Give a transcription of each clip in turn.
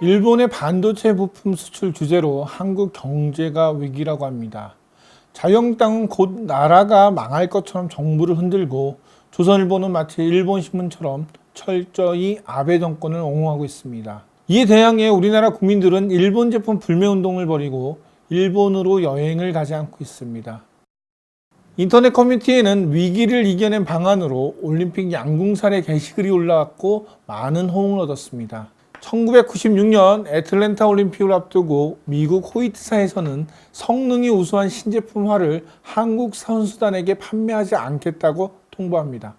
일본의 반도체 부품 수출 규제로 한국 경제가 위기라고 합니다. 자유한국당은 곧 나라가 망할 것처럼 정부를 흔들고 조선일보는 마치 일본신문처럼 철저히 아베 정권을 옹호하고 있습니다. 이에 대항해 우리나라 국민들은 일본 제품 불매운동을 벌이고 일본으로 여행을 가지 않고 있습니다. 인터넷 커뮤니티에는 위기를 이겨낸 방안으로 올림픽 양궁살의 게시글이 올라왔고 많은 호응을 얻었습니다. 1996년 애틀랜타 올림픽을 앞두고 미국 호이트사에서는 성능이 우수한 신제품화를 한국 선수단에게 판매하지 않겠다고 통보합니다.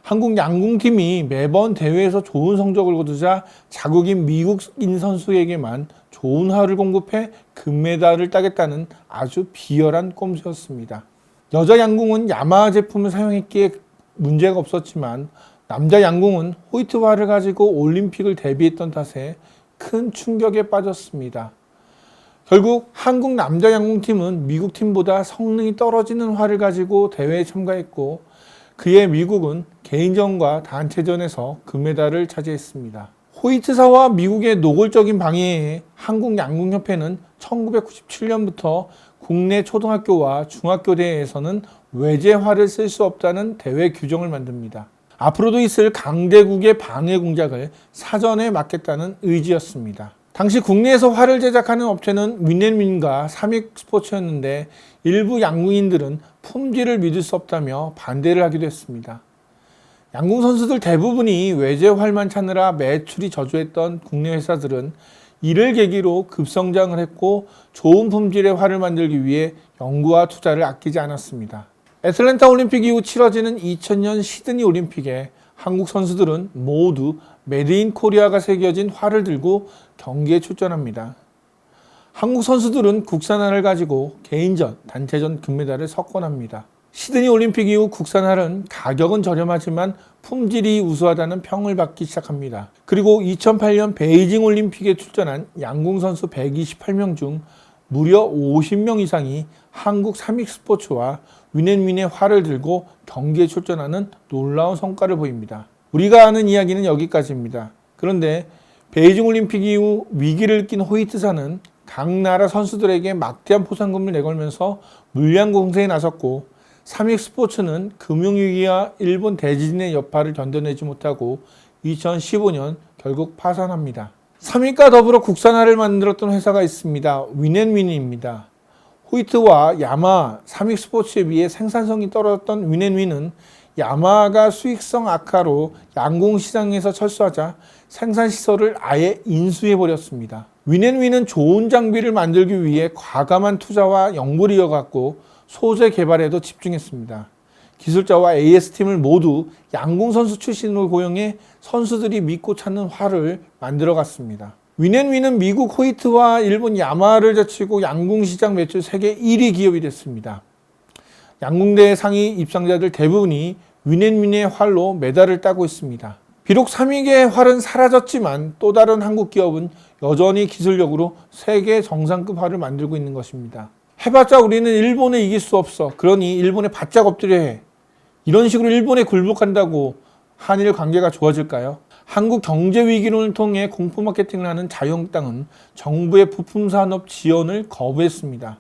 한국 양궁팀이 매번 대회에서 좋은 성적을 거두자 자국인 미국인 선수에게만 좋은 화를 공급해 금메달을 따겠다는 아주 비열한 꼼수였습니다. 여자 양궁은 야마하 제품을 사용했기에 문제가 없었지만 남자 양궁은 호이트화를 가지고 올림픽을 대비했던 탓에 큰 충격에 빠졌습니다. 결국 한국 남자 양궁팀은 미국 팀보다 성능이 떨어지는 화를 가지고 대회에 참가했고 그에 미국은 개인전과 단체전에서 금메달을 차지했습니다. 호이트사와 미국의 노골적인 방해에 한국양궁협회는 1997년부터 국내 초등학교와 중학교 대회에서는 외제화를 쓸 수 없다는 대회 규정을 만듭니다. 앞으로도 있을 강대국의 방해 공작을 사전에 막겠다는 의지였습니다. 당시 국내에서 화를 제작하는 업체는 윈앤윈과 삼익스포츠였는데 일부 양궁인들은 품질을 믿을 수 없다며 반대를 하기도 했습니다. 양궁 선수들 대부분이 외제활만 찾느라 매출이 저조했던 국내 회사들은 이를 계기로 급성장을 했고 좋은 품질의 활을 만들기 위해 연구와 투자를 아끼지 않았습니다. 애틀랜타 올림픽 이후 치러지는 2000년 시드니 올림픽에 한국 선수들은 모두 메드 인 코리아가 새겨진 활을 들고 경기에 출전합니다. 한국 선수들은 국산화를 가지고 개인전, 단체전 금메달을 석권합니다. 시드니 올림픽 이후 국산화는 가격은 저렴하지만 품질이 우수하다는 평을 받기 시작합니다. 그리고 2008년 베이징 올림픽에 출전한 양궁 선수 128명 중 무려 50명 이상이 한국 삼익스포츠와 윈앤윈의 활을 들고 경기에 출전하는 놀라운 성과를 보입니다. 우리가 아는 이야기는 여기까지입니다. 그런데 베이징 올림픽 이후 위기를 느낀 호이트사는 각 나라 선수들에게 막대한 포상금을 내걸면서 물량 공세에 나섰고 삼익스포츠는 금융위기와 일본 대지진의 여파를 견뎌내지 못하고 2015년 결국 파산합니다. 삼익과 더불어 국산화를 만들었던 회사가 있습니다. 윈앤윈입니다. 호이트와 야마하, 삼익스포츠에 비해 생산성이 떨어졌던 윈앤윈은 야마하가 수익성 악화로 양궁 시장에서 철수하자 생산시설을 아예 인수해버렸습니다. 윈앤윈은 좋은 장비를 만들기 위해 과감한 투자와 연구를 이어갔고 소재 개발에도 집중했습니다. 기술자와 AS팀을 모두 양궁 선수 출신으로 고용해 선수들이 믿고 찾는 활을 만들어갔습니다. 윈앤윈은 미국 호이트와 일본 야마하를 제치고 양궁 시장 매출 세계 1위 기업이 됐습니다. 양궁대회 상위 입상자들 대부분이 윈앤윈의 활로 메달을 따고 있습니다. 비록 삼익의 활은 사라졌지만 또 다른 한국 기업은 여전히 기술력으로 세계 정상급 활을 만들고 있는 것입니다. 해봤자 우리는 일본에 이길 수 없어. 그러니 일본에 바짝 엎드려 해. 이런 식으로 일본에 굴복한다고 한일 관계가 좋아질까요? 한국 경제 위기론을 통해 공포 마케팅을 하는 자유한국당은 정부의 부품 산업 지원을 거부했습니다.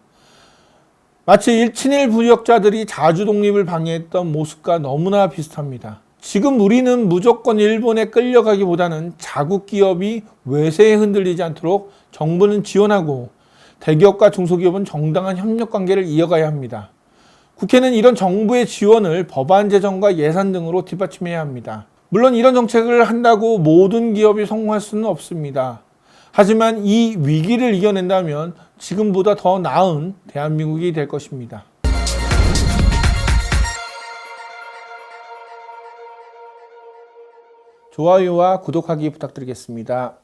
마치 친일 부역자들이 자주 독립을 방해했던 모습과 너무나 비슷합니다. 지금 우리는 무조건 일본에 끌려가기보다는 자국 기업이 외세에 흔들리지 않도록 정부는 지원하고 대기업과 중소기업은 정당한 협력 관계를 이어가야 합니다. 국회는 이런 정부의 지원을 법안 제정과 예산 등으로 뒷받침해야 합니다. 물론 이런 정책을 한다고 모든 기업이 성공할 수는 없습니다. 하지만 이 위기를 이겨낸다면 지금보다 더 나은 대한민국이 될 것입니다. 좋아요와 구독하기 부탁드리겠습니다.